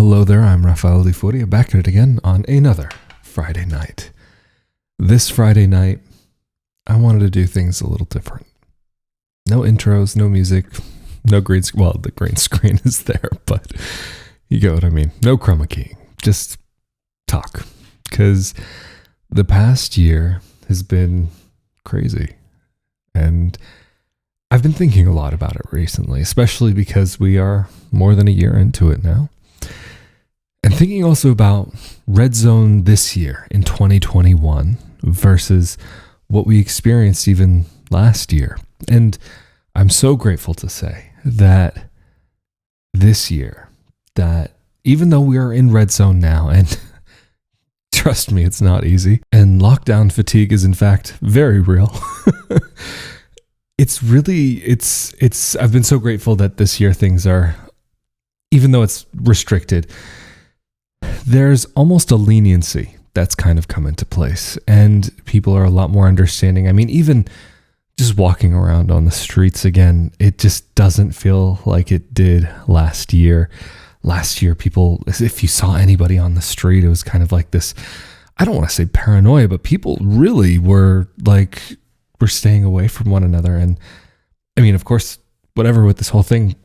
Hello there, I'm Rafael de Furia, back at it again on another Friday night. This Friday night, I wanted to do things a little different. No intros, no music, no green screen. Well, the green screen is there, but you get what I mean. No chroma keying, just talk. Because the past year has been crazy. And I've been thinking a lot about it recently, especially because we are more than a year into it now. And thinking also about Red Zone this year in 2021 versus what we experienced even last year. And I'm so grateful to say that this year, that even though we are in Red Zone now, and trust me, it's not easy, and lockdown fatigue is in fact very real. I've been so grateful that this year things are, even though it's restricted, there's almost a leniency that's kind of come into place, and people are a lot more understanding. I mean, even just walking around on the streets again, it just doesn't feel like it did last year. Last year, people, if you saw anybody on the street, it was kind of like this, I don't want to say paranoia, but people really were staying away from one another. And I mean, of course, whatever with this whole thing,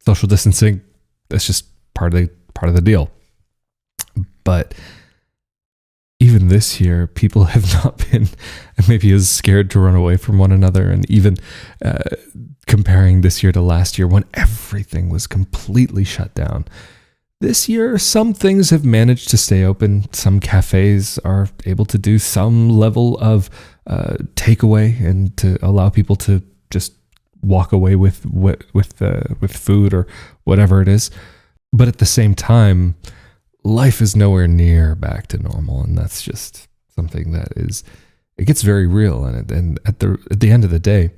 social distancing, that's just part of the deal. But even this year, people have not been maybe as scared to run away from one another. And even comparing this year to last year when everything was completely shut down, this year, some things have managed to stay open. Some cafes are able to do some level of takeaway and to allow people to just walk away with food or whatever it is. But at the same time, life is nowhere near back to normal, and that's just something that it gets very real. And at the end of the day,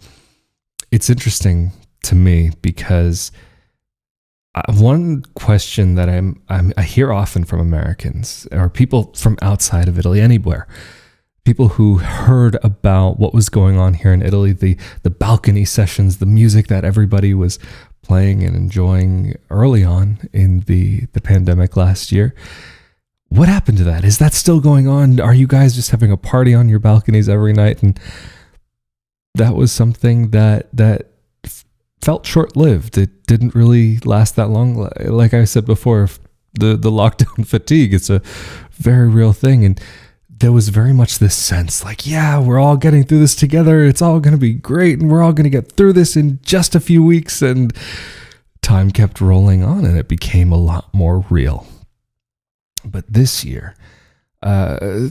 it's interesting to me because one question that I hear often from Americans or people from outside of Italy, anywhere, people who heard about what was going on here in Italy, the balcony sessions, the music that everybody was playing and enjoying early on in the pandemic last year. What happened to that? Is that still going on? Are you guys just having a party on your balconies every night? And that was something that felt short-lived. It didn't really last that long. Like I said before, the lockdown fatigue, it's a very real thing. And there was very much this sense like, yeah, we're all getting through this together. It's all going to be great. And we're all going to get through this in just a few weeks. And time kept rolling on and it became a lot more real. But this year, I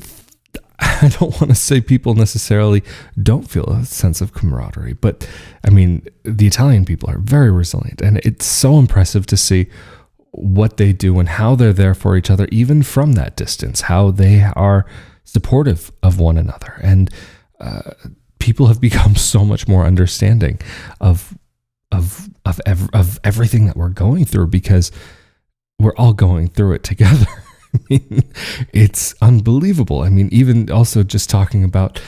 don't want to say people necessarily don't feel a sense of camaraderie, but I mean, the Italian people are very resilient, and it's so impressive to see what they do and how they're there for each other, even from that distance, how they are supportive of one another. And people have become so much more understanding of everything that we're going through, because we're all going through it together. I mean, it's unbelievable. I mean, even also just talking about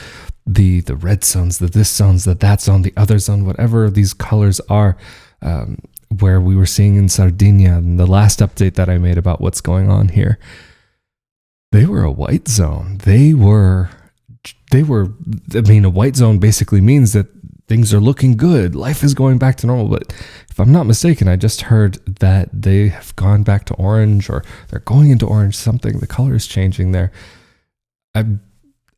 the red zones, the this zones, the that zone, the other zone, whatever these colors are, where we were seeing in Sardinia, and the last update that I made about what's going on here, they were a white zone. They were, I mean, a white zone basically means that things are looking good. Life is going back to normal. But if I'm not mistaken, I just heard that they have gone back to orange, or they're going into orange, something. The color is changing there. I'm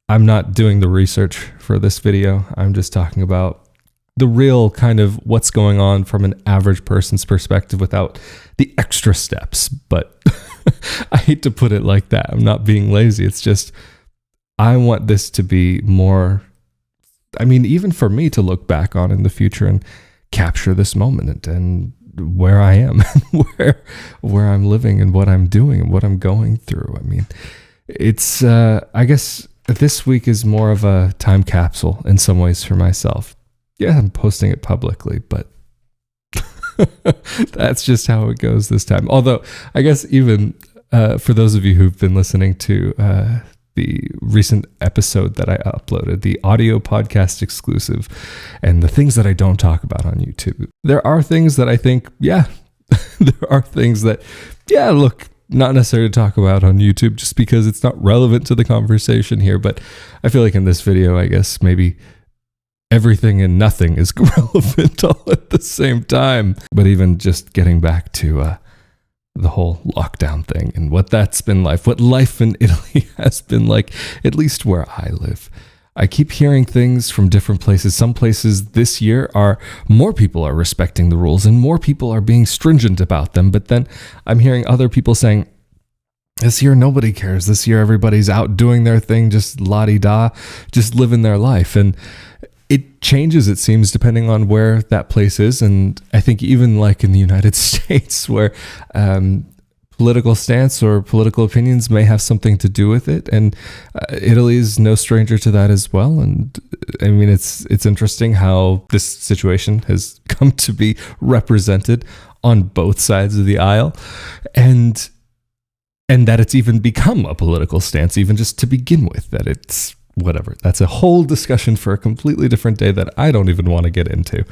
not doing the research for this video. I'm just talking about the real kind of what's going on from an average person's perspective without the extra steps. But I hate to put it like that. I'm not being lazy. It's just, I want this to be more, I mean, even for me to look back on in the future and capture this moment and where I am, where I'm living and what I'm doing and what I'm going through. I mean, it's, I guess this week is more of a time capsule in some ways for myself. Yeah, I'm posting it publicly, but that's just how it goes this time. Although, I guess even for those of you who've been listening to the recent episode that I uploaded, the audio podcast exclusive, and the things that I don't talk about on YouTube, there are things that I think, yeah, there are things that, yeah, look, not necessarily to talk about on YouTube just because it's not relevant to the conversation here. But I feel like in this video, I guess maybe everything and nothing is relevant all at the same time. But even just getting back to the whole lockdown thing and what that's been like, what life in Italy has been like, at least where I live. I keep hearing things from different places. Some places this year more people are respecting the rules and more people are being stringent about them. But then I'm hearing other people saying, this year, nobody cares. This year, everybody's out doing their thing, just la-di-da, just living their life. And it changes, it seems, depending on where that place is. And I think even like in the United States, where political stance or political opinions may have something to do with it. And Italy is no stranger to that as well. And I mean, it's interesting how this situation has come to be represented on both sides of the aisle. And that it's even become a political stance, even just to begin with, that it's whatever. That's a whole discussion for a completely different day that I don't even want to get into.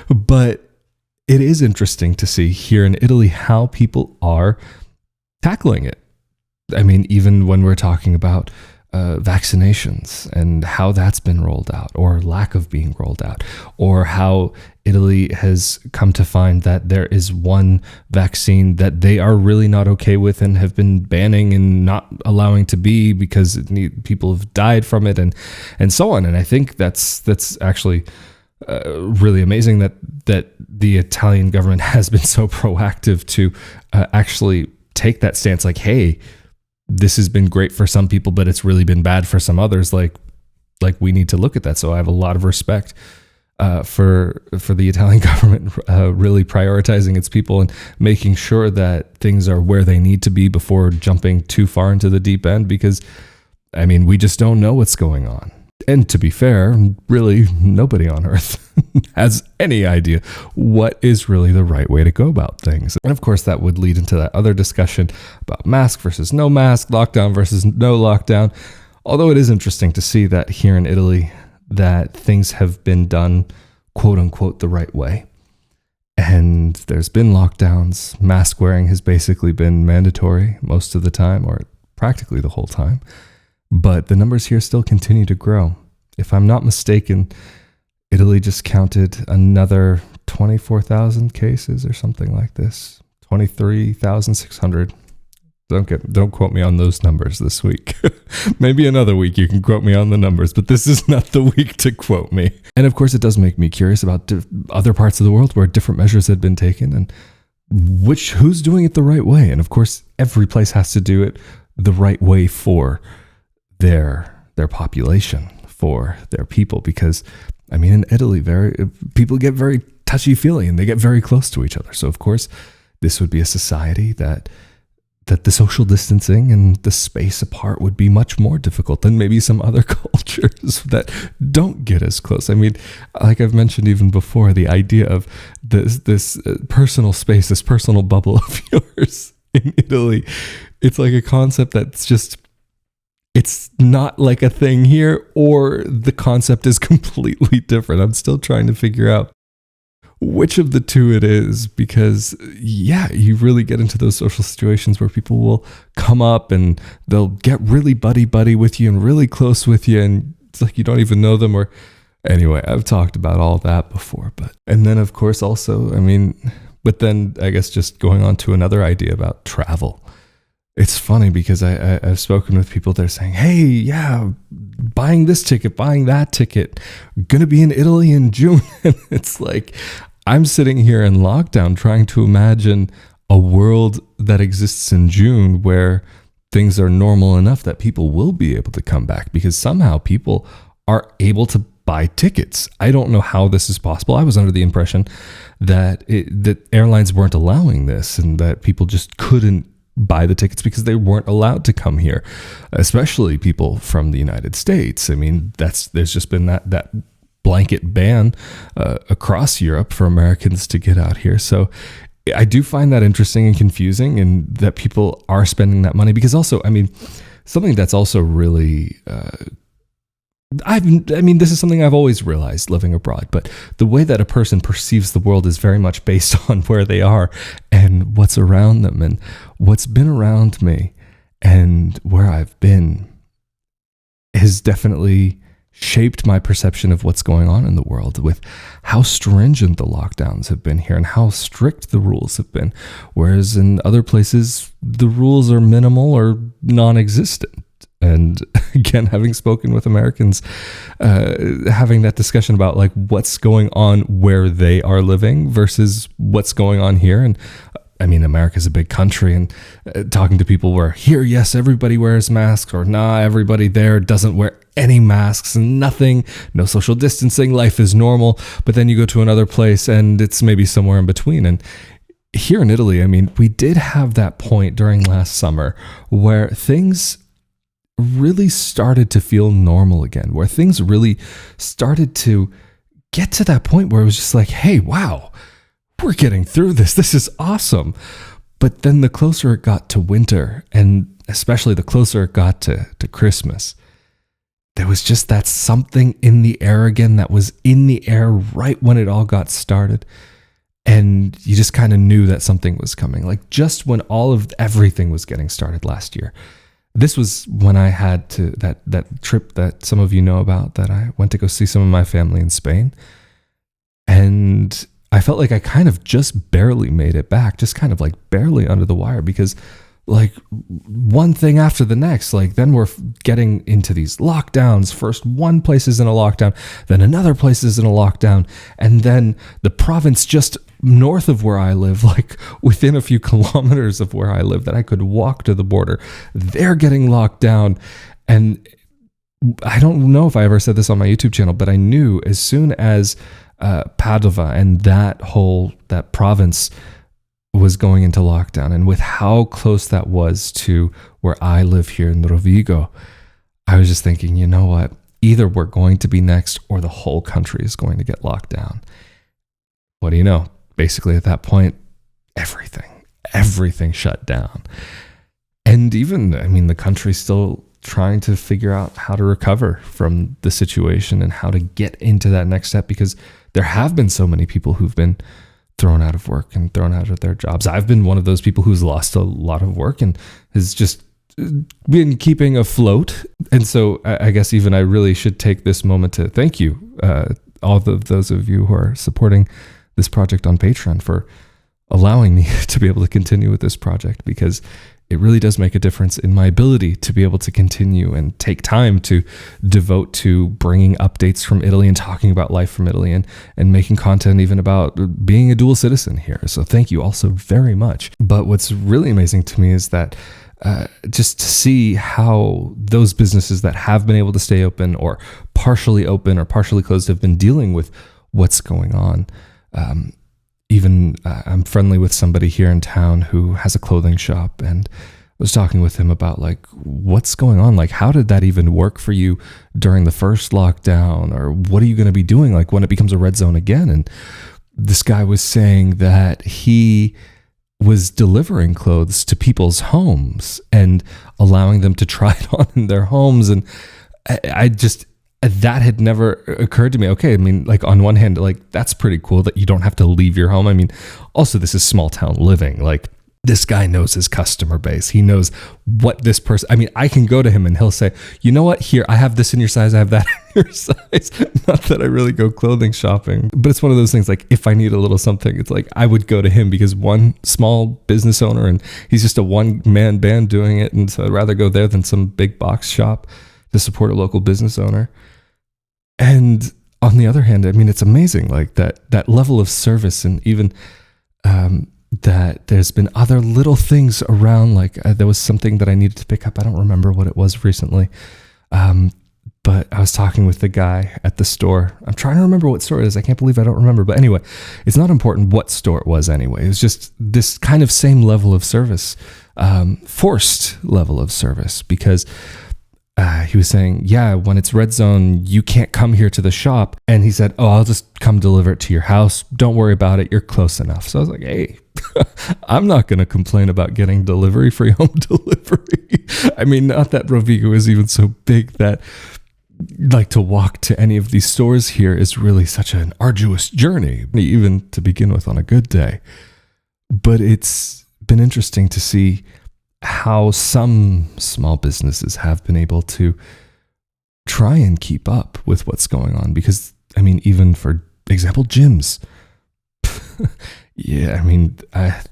But it is interesting to see here in Italy how people are tackling it. I mean, even when we're talking about vaccinations and how that's been rolled out or lack of being rolled out, or how Italy has come to find that there is one vaccine that they are really not okay with and have been banning and not allowing to be because people have died from it and so on. And I think that's actually really amazing that the Italian government has been so proactive to actually take that stance, like, hey, this has been great for some people, but it's really been bad for some others. Like we need to look at that. So I have a lot of respect for the Italian government really prioritizing its people and making sure that things are where they need to be before jumping too far into the deep end, because I mean, we just don't know what's going on. And to be fair, really nobody on earth has any idea what is really the right way to go about things. And of course, that would lead into that other discussion about mask versus no mask, lockdown versus no lockdown. Although it is interesting to see that here in Italy, that things have been done, quote unquote, the right way. And there's been lockdowns. Mask wearing has basically been mandatory most of the time, or practically the whole time. But the numbers here still continue to grow. If I'm not mistaken, Italy just counted another 24,000 cases or something like this. 23,600. Don't quote me on those numbers this week. Maybe another week you can quote me on the numbers, but this is not the week to quote me. And of course, it does make me curious about other parts of the world where different measures had been taken and who's doing it the right way. And of course, every place has to do it the right way for their population, for their people, because I mean, in Italy, people get very touchy-feely and they get very close to each other. So of course, this would be a society that the social distancing and the space apart would be much more difficult than maybe some other cultures that don't get as close. I mean, like I've mentioned even before, the idea of this personal space, this personal bubble of yours in Italy, it's like a concept that's just, it's not like a thing here, or the concept is completely different. I'm still trying to figure out which of the two it is, because yeah, you really get into those social situations where people will come up and they'll get really buddy with you and really close with you, and it's like you don't even know them. Or anyway, I've talked about all that before. And then of course also, I mean, but then I guess just going on to another idea about travel. It's funny because I've spoken with people, they're saying, hey, yeah, buying this ticket, buying that ticket, gonna be in Italy in June. And it's like, I'm sitting here in lockdown trying to imagine a world that exists in June where things are normal enough that people will be able to come back, because somehow people are able to buy tickets. I don't know how this is possible. I was under the impression that airlines weren't allowing this and that people just couldn't buy the tickets because they weren't allowed to come here, especially people from the United States. I mean, there's just been that blanket ban across Europe for Americans to get out here. So I do find that interesting and confusing, and that people are spending that money, because also, I mean, something that's also really this is something I've always realized living abroad, but the way that a person perceives the world is very much based on where they are and what's around them and what's been around me and where I've been has definitely shaped my perception of what's going on in the world, with how stringent the lockdowns have been here and how strict the rules have been. Whereas in other places, the rules are minimal or non-existent. And again, having spoken with Americans, having that discussion about like what's going on where they are living versus what's going on here. And I mean, America's a big country, and talking to people where here, yes, everybody wears masks, or nah, everybody there doesn't wear any masks and nothing, no social distancing, life is normal. But then you go to another place and it's maybe somewhere in between. And here in Italy, I mean, we did have that point during last summer where things really started to feel normal again, where things really started to get to that point where it was just like, hey, wow, we're getting through this. This is awesome. But then the closer it got to winter, and especially the closer it got to Christmas, there was just that something in the air again that was in the air right when it all got started. And you just kind of knew that something was coming. Like just when all of everything was getting started last year. This was when I had to that trip that some of you know about, that I went to go see some of my family in Spain. And I felt like I kind of just barely made it back, just kind of like barely under the wire, because like one thing after the next, like then we're getting into these lockdowns. First one place is in a lockdown, then another place is in a lockdown. And then the province just north of where I live, like within a few kilometers of where I live, that I could walk to the border, they're getting locked down. And I don't know if I ever said this on my YouTube channel, but I knew as soon as Padova and that province was going into lockdown, and with how close that was to where I live here in Rovigo, I was just thinking, you know what? Either we're going to be next or the whole country is going to get locked down. What do you know? Basically at that point, everything shut down. And even, I mean, the country's still trying to figure out how to recover from the situation and how to get into that next step, because there have been so many people who've been thrown out of work and thrown out of their jobs. I've been one of those people who's lost a lot of work and has just been keeping afloat. And so I guess even I really should take this moment to thank you, all of those of you who are supporting this project on Patreon, for allowing me to be able to continue with this project, because it really does make a difference in my ability to be able to continue and take time to devote to bringing updates from Italy and talking about life from Italy, and making content even about being a dual citizen here. So thank you also very much. But what's really amazing to me is that just to see how those businesses that have been able to stay open or partially closed have been dealing with what's going on. I'm friendly with somebody here in town who has a clothing shop, and was talking with him about like what's going on, like how did that even work for you during the first lockdown, or what are you going to be doing like when it becomes a red zone again? And this guy was saying that he was delivering clothes to people's homes and allowing them to try it on in their homes. And I just, that had never occurred to me. Okay, I mean, like on one hand, like that's pretty cool that you don't have to leave your home. I mean, also this is small town living. Like this guy knows his customer base. He knows what this person, I mean, I can go to him and he'll say, you know what, here, I have this in your size. I have that in your size. Not that I really go clothing shopping, but it's one of those things, like if I need a little something, it's like, I would go to him because one small business owner and he's just a one-man band doing it. And so I'd rather go there than some big box shop to support a local business owner. And on the other hand, I mean, it's amazing, like that level of service, and even that there's been other little things around, like there was something that I needed to pick up. I don't remember what it was recently, but I was talking with the guy at the store. I'm trying to remember what store it is. I can't believe I don't remember. But anyway, it's not important what store it was anyway. It was just this kind of same level of service, forced level of service, because he was saying, yeah, when it's red zone, you can't come here to the shop. And he said, oh, I'll just come deliver it to your house. Don't worry about it. You're close enough. So I was like, hey, I'm not going to complain about getting free home delivery. I mean, not that Rovigo is even so big that like to walk to any of these stores here is really such an arduous journey, even to begin with on a good day. But it's been interesting to see how some small businesses have been able to try and keep up with what's going on. Because, I mean, even for example, gyms. Yeah, I mean,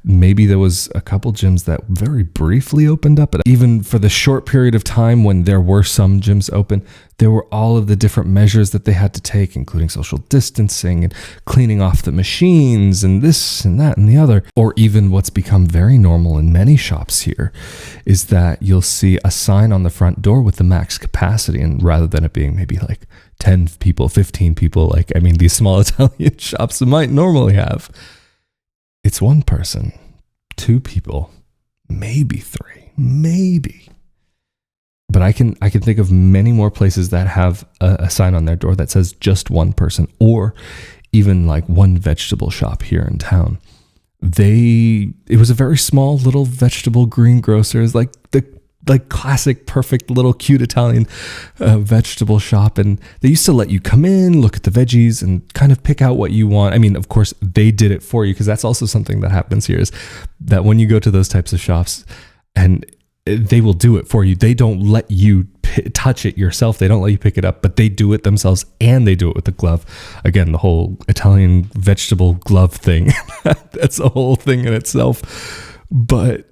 maybe there was a couple gyms that very briefly opened up, but even for the short period of time when there were some gyms open, there were all of the different measures that they had to take, including social distancing and cleaning off the machines and this and that and the other. Or even what's become very normal in many shops here is that you'll see a sign on the front door with the max capacity, and rather than it being maybe like 10 people, 15 people, like, I mean, these small Italian shops might normally have, it's one person, 2 people, maybe 3, maybe. But I can think of many more places that have a sign on their door that says just one person, or even like one vegetable shop here in town. It was a very small little vegetable greengrocers, like the classic, perfect little cute Italian vegetable shop. And they used to let you come in, look at the veggies, and kind of pick out what you want. I mean, of course, they did it for you, because that's also something that happens here, is that when you go to those types of shops, and they will do it for you. They don't let you touch it yourself. They don't let you pick it up, but they do it themselves, and they do it with the glove. Again, the whole Italian vegetable glove thing. That's a whole thing in itself. But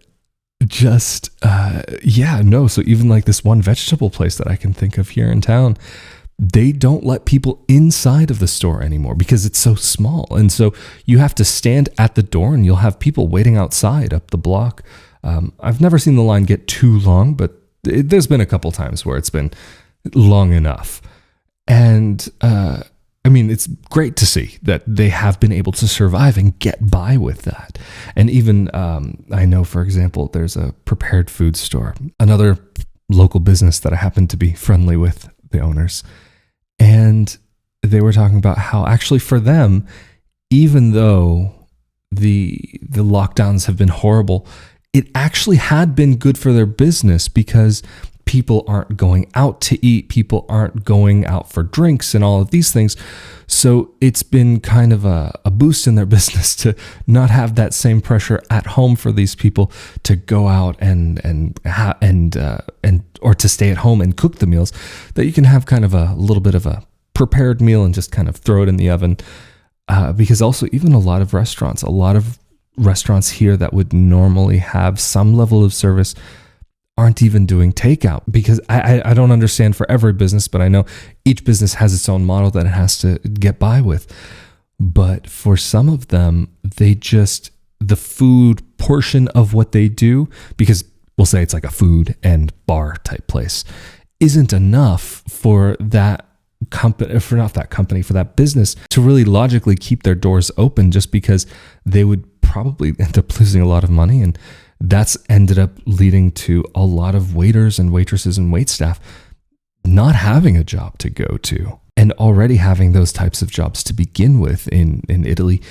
just, so even like this one vegetable place that I can think of here in town, they don't let people inside of the store anymore because it's so small. And so you have to stand at the door, and you'll have people waiting outside up the block. I've never seen the line get too long, but there's been a couple times where it's been long enough. And, I mean, it's great to see that they have been able to survive and get by with that. And even, I know, for example, there's a prepared food store, another local business that I happen to be friendly with the owners. And they were talking about how actually for them, even though the lockdowns have been horrible, it actually had been good for their business, because people aren't going out to eat, people aren't going out for drinks and all of these things. So it's been kind of a boost in their business to not have that same pressure at home for these people to go out and or to stay at home and cook the meals, that you can have kind of a little bit of a prepared meal and just kind of throw it in the oven. Because also even a lot of restaurants here that would normally have some level of service aren't even doing takeout, because I don't understand for every business, but I know each business has its own model that it has to get by with. But for some of them, the food portion of what they do, because we'll say it's like a food and bar type place, isn't enough for that company, for that business to really logically keep their doors open, just because they would probably end up losing a lot of money. And that's ended up leading to a lot of waiters and waitresses and waitstaff not having a job to go to. And already having those types of jobs to begin with in Italy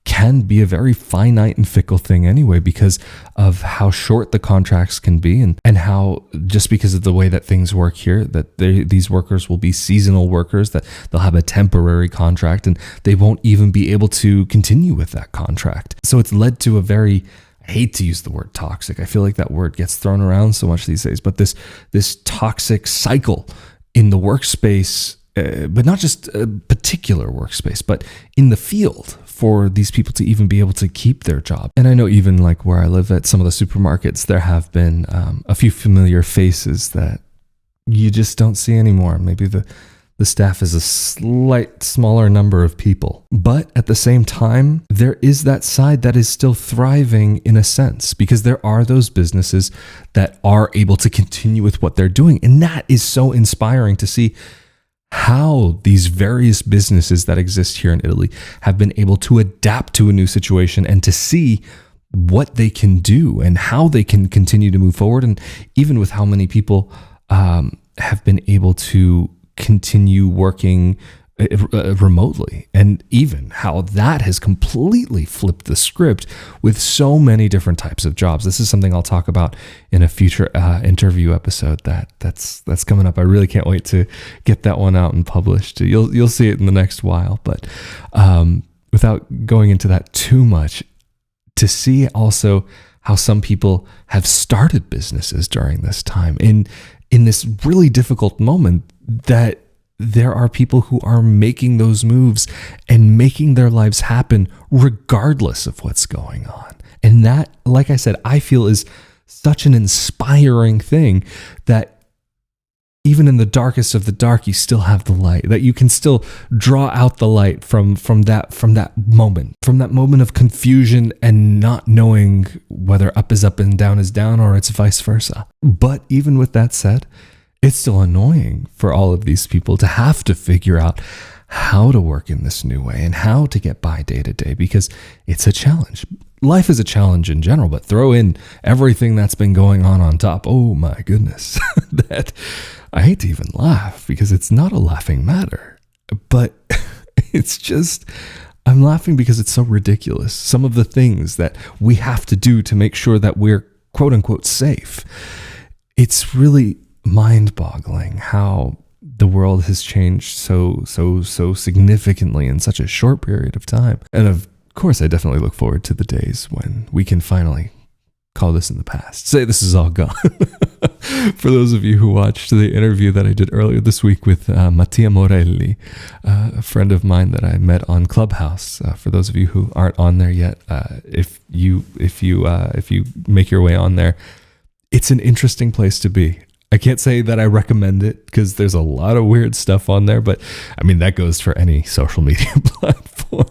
can be a very finite and fickle thing anyway, because of how short the contracts can be, and how, just because of the way that things work here, that these workers will be seasonal workers, that they'll have a temporary contract and they won't even be able to continue with that contract. So it's led to a very, I hate to use the word toxic, I feel like that word gets thrown around so much these days, but this toxic cycle in the workspace, but not just a particular workspace, but in the field, for these people to even be able to keep their job. And I know even like where I live at some of the supermarkets, there have been a few familiar faces that you just don't see anymore. Maybe the staff is a slight smaller number of people. But at the same time, there is that side that is still thriving in a sense, because there are those businesses that are able to continue with what they're doing. And that is so inspiring to see how these various businesses that exist here in Italy have been able to adapt to a new situation, and to see what they can do and how they can continue to move forward. And even with how many people have been able to continue working remotely, and even how that has completely flipped the script with so many different types of jobs. This is something I'll talk about in a future interview episode that's coming up. I really can't wait to get that one out and published. You'll see it in the next while, but without going into that too much, to see also how some people have started businesses during this time in this really difficult moment, that there are people who are making those moves and making their lives happen regardless of what's going on. And that, like I said, I feel is such an inspiring thing, that even in the darkest of the dark, you still have the light, that you can still draw out the light from that moment of confusion and not knowing whether up is up and down is down, or it's vice versa. But even with that said, it's still annoying for all of these people to have to figure out how to work in this new way and how to get by day to day, because it's a challenge. Life is a challenge in general, but throw in everything that's been going on top. Oh my goodness. That I hate to even laugh, because it's not a laughing matter, but it's just, I'm laughing because it's so ridiculous. Some of the things that we have to do to make sure that we're quote unquote safe. It's really mind-boggling how the world has changed so significantly in such a short period of time. And of course, I definitely look forward to the days when we can finally call this in the past. Say this is all gone. For those of you who watched the interview that I did earlier this week with Mattia Morelli, a friend of mine that I met on Clubhouse. For those of you who aren't on there yet, if you make your way on there, it's an interesting place to be. I can't say that I recommend it, because there's a lot of weird stuff on there, but I mean, that goes for any social media platform,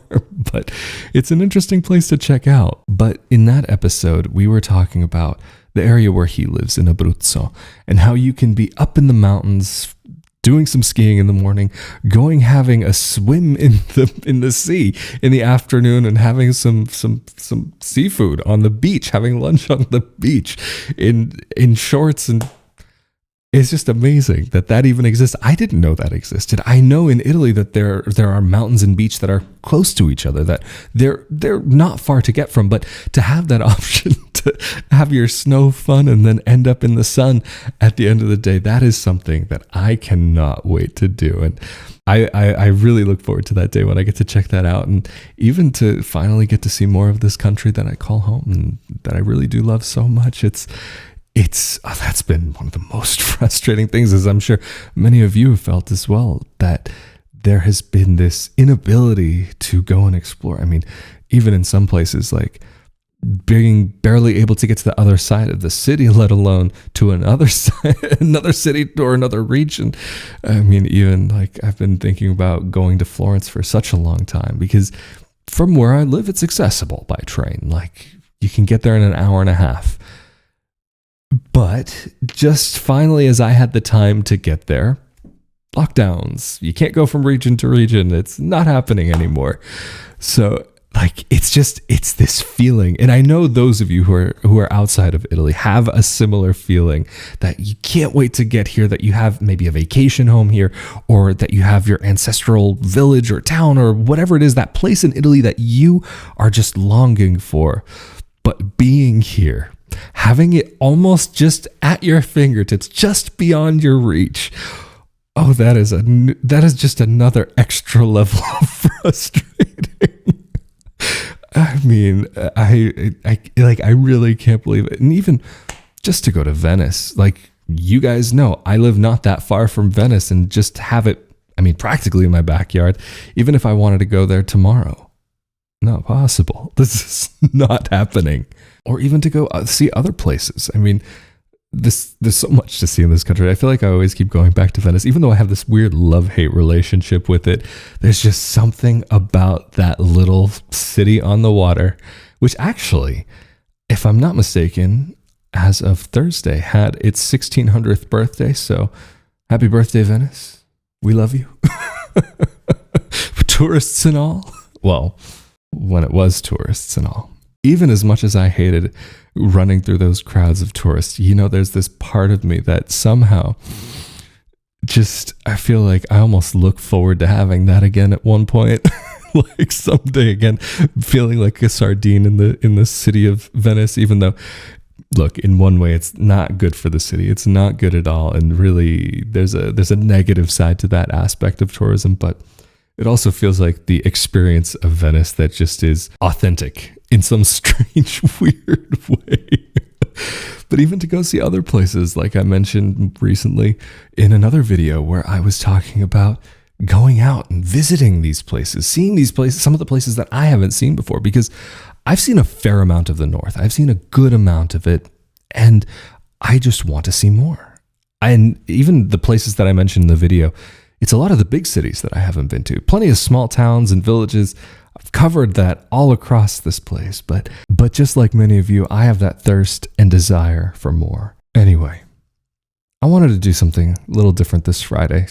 but it's an interesting place to check out. But in that episode, we were talking about the area where he lives in Abruzzo, and how you can be up in the mountains doing some skiing in the morning, having a swim in the sea in the afternoon, and having some seafood on the beach, having lunch on the beach in shorts. And it's just amazing that even exists. I didn't know that existed. I know in Italy that there are mountains and beach that are close to each other, that they're not far to get from, but to have that option to have your snow fun and then end up in the sun at the end of the day, that is something that I cannot wait to do. And I really look forward to that day when I get to check that out, and even to finally get to see more of this country that I call home and that I really do love so much. That's been one of the most frustrating things, as I'm sure many of you have felt as well, that there has been this inability to go and explore. I mean, even in some places, like being barely able to get to the other side of the city, let alone to another city or another region. I mean, even like I've been thinking about going to Florence for such a long time, because from where I live, it's accessible by train. Like you can get there in an hour and a half. But just finally, as I had the time to get there, lockdowns, you can't go from region to region. It's not happening anymore. So like, it's this feeling. And I know those of you who are outside of Italy have a similar feeling, that you can't wait to get here, that you have maybe a vacation home here, or that you have your ancestral village or town or whatever it is, that place in Italy that you are just longing for. But being here, having it almost just at your fingertips, just beyond your reach. Oh, that is just another extra level of frustrating. I mean, I really can't believe it. And even just to go to Venice, like you guys know, I live not that far from Venice, and just have it, I mean, practically in my backyard, even if I wanted to go there tomorrow. Not possible. This is not happening. Or even to go see other places. I mean, there's so much to see in this country. I feel like I always keep going back to Venice, even though I have this weird love-hate relationship with it. There's just something about that little city on the water, which actually, if I'm not mistaken, as of Thursday, had its 1600th birthday. So happy birthday, Venice. We love you. Tourists and all. Well, when it was tourists and all. Even as much as I hated running through those crowds of tourists, there's this part of me that somehow just, I feel like I almost look forward to having that again at one point. Like someday again, feeling like a sardine in the city of Venice, even though, look, in one way, it's not good for the city. It's not good at all. And really, there's a negative side to that aspect of tourism, but it also feels like the experience of Venice that just is authentic in some strange, weird way. But even to go see other places, like I mentioned recently in another video where I was talking about going out and visiting these places, seeing these places, some of the places that I haven't seen before, because I've seen a fair amount of the North. I've seen a good amount of it, and I just want to see more. And even the places that I mentioned in the video, it's a lot of the big cities that I haven't been to. Plenty of small towns and villages. I've covered that all across this place, but just like many of you, I have that thirst and desire for more. Anyway, I wanted to do something a little different this Friday.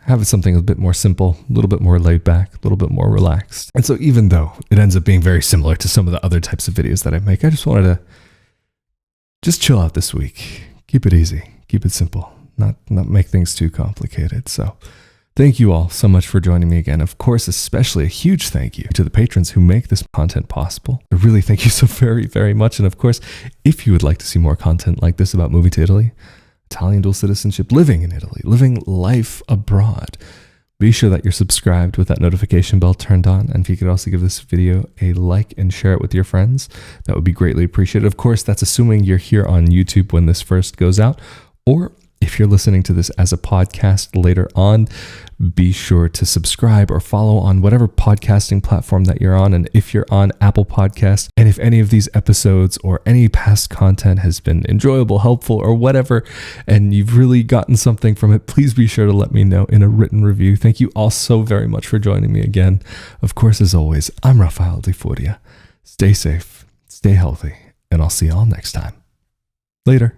Have something a bit more simple, a little bit more laid back, a little bit more relaxed. And so even though it ends up being very similar to some of the other types of videos that I make, I just wanted to just chill out this week. Keep it easy, keep it simple, not make things too complicated. So thank you all so much for joining me again. Of course, especially a huge thank you to the patrons who make this content possible. I really thank you so very, very much. And of course, if you would like to see more content like this about moving to Italy, Italian dual citizenship, living in Italy, living life abroad, be sure that you're subscribed with that notification bell turned on. And if you could also give this video a like and share it with your friends, that would be greatly appreciated. Of course, that's assuming you're here on YouTube when this first goes out, or if you're listening to this as a podcast later on, be sure to subscribe or follow on whatever podcasting platform that you're on. And if you're on Apple Podcasts, and if any of these episodes or any past content has been enjoyable, helpful, or whatever, and you've really gotten something from it, please be sure to let me know in a written review. Thank you all so very much for joining me again. Of course, as always, I'm Rafael di Furia. Stay safe, stay healthy, and I'll see you all next time. Later.